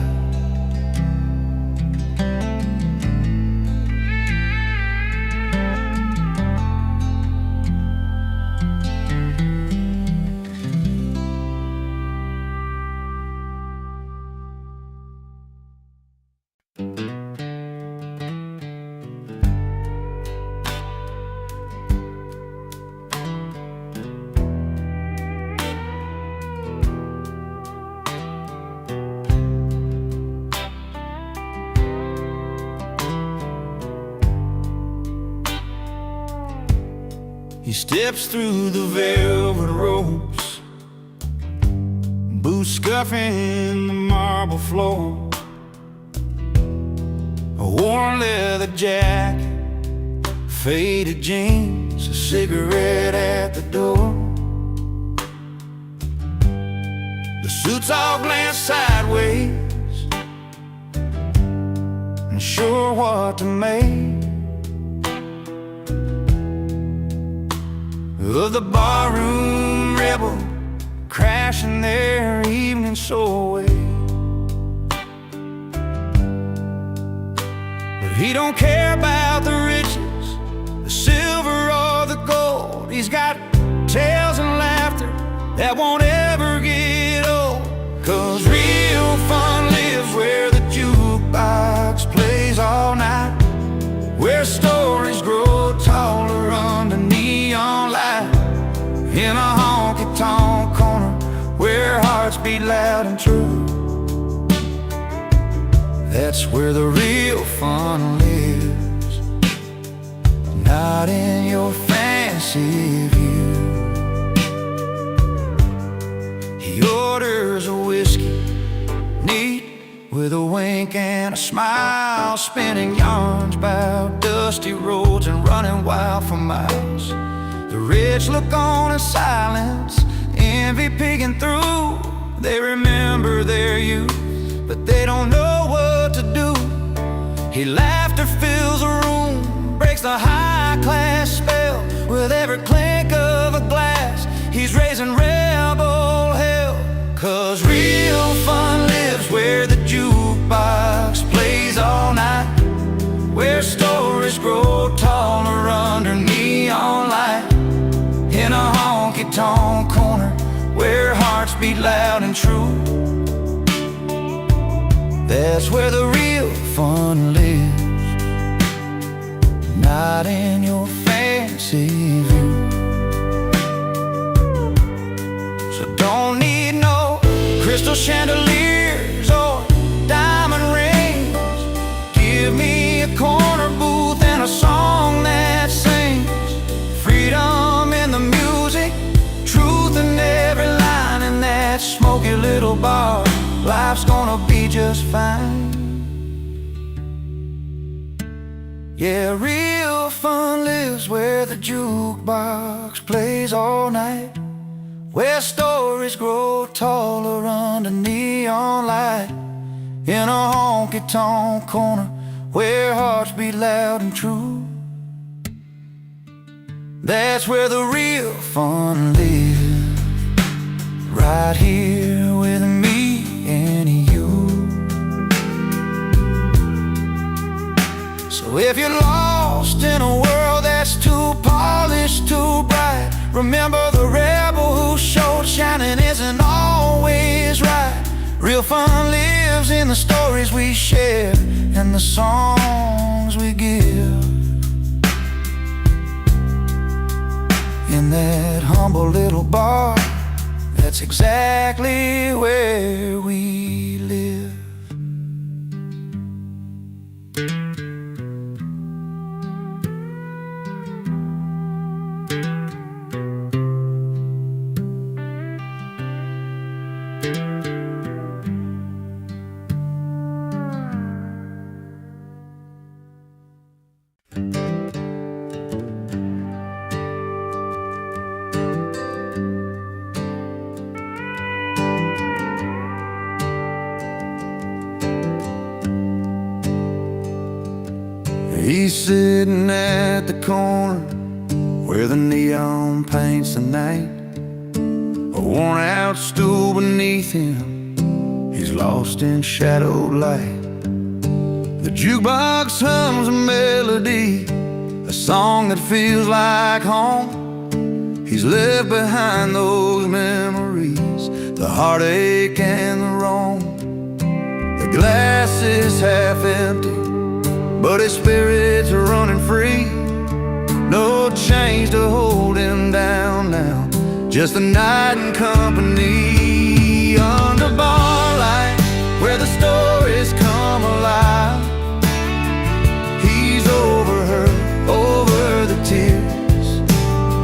[SPEAKER 1] He steps through the velvet ropes, boots scuffing the marble floor, a worn leather jacket, faded jeans, a cigarette at the door. The suits all glance sideways, unsure what to make of the barroom rebel crashing their evening show away. But he don't care about the riches, the silver or the gold. He's got tales and laughter that won't ever get old. 'Cause real fun lives where the jukebox plays all night, where stories grow taller under neon light, in a honky-tonk corner where hearts beat loud and true. That's where the real fun lives, not in your fancy view. He orders a whiskey, neat, with a wink and a smile, spinning yarns about dusty roads and running wild for miles. The rich look on in silence, envy peeking through. They remember their youth, but they don't know what to do. His laughter fills a room, breaks the high-class spell. With every clink of a glass, he's raising rebel hell. 'Cause real fun lives where the jukebox plays all night, where stories grow taller under neon light, in a honky-tonk corner where hearts beat loud and true. That's where the real fun lives, not in your fancy view. So don't need no crystal chandeliers or diamond rings. Give me a corner booth and a song that sings freedom in the music, truth in every line. In that smoky little bar, life's gonna be just fine. Yeah, real fun lives where the jukebox plays all night, where stories grow taller under neon light, in a honky-tonk corner where hearts beat loud and true. That's where the real fun lives, right here with me and you. So if you're lost in a world that's too polished, too bright, remember the rebel who showed shining isn't always right. Real fun lives in the stories we share and the songs we give, in that humble little bar. That's exactly where we live. sitting at the corner where the neon paints the night. A worn out stool beneath him, he's lost in shadowed light. The jukebox hums a melody, a song that feels like home. He's left behind those memories, the heartache and the wrong. The glass is half empty, but his spirits are running free. No chains to hold him down now, just the night and company. Under bar light, where the stories come alive, he's over her, over the tears,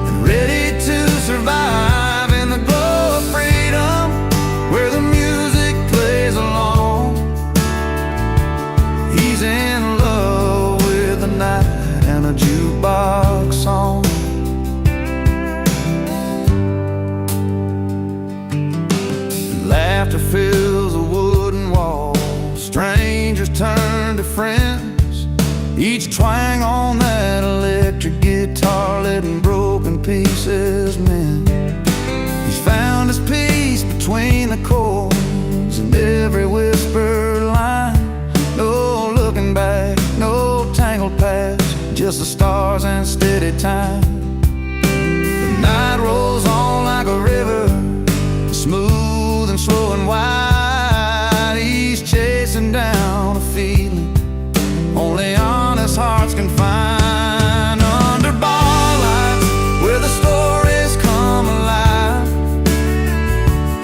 [SPEAKER 1] and ready to survive in the glow of freedom, where the music plays along. He's in love with the night and a jukebox song. Laughter fills the wooden wall, strangers turn to friends, each twang on that electric guitar letting broken pieces mend. He's found his peace between the chords and every whispered line. No looking back, no tangled past, just the stars and steady time. The night rolls on like a river, smooth and slow and wide. He's chasing down a feeling only honest hearts can find. Under bar lights, where the stories come alive,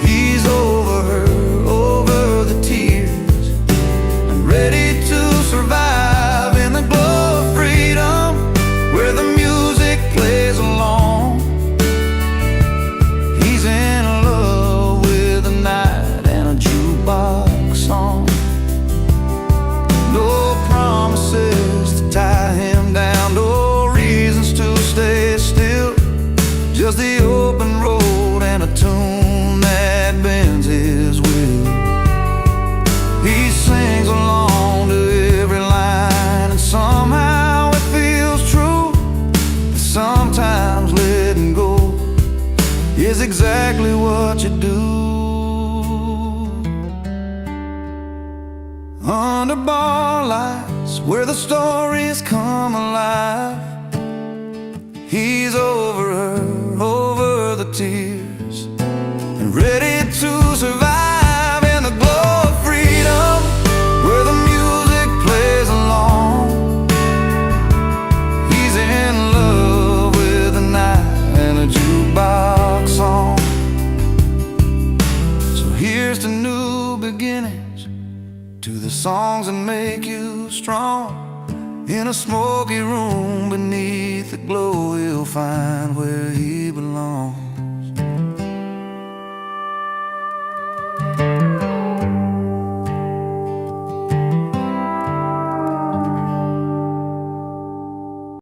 [SPEAKER 1] he's over her, over the tears, and ready to survive in the glow of freedom, where the music plays along. He's in love with the night and a jukebox song. No promises to tie him down, no reasons to stay still, just the open road and a tune that bends his will. He sings along to every line, and somehow it feels true. Sometimes letting go is exactly what you do. Under bar lights, where the stories come alive, he's over her, over the tears, and ready to survive in the glow of freedom, where the music plays along. He's in love with the night and a jukebox song. So here's to new beginnings, to the songs that make you strong. In a smoky room beneath the glow, you'll find where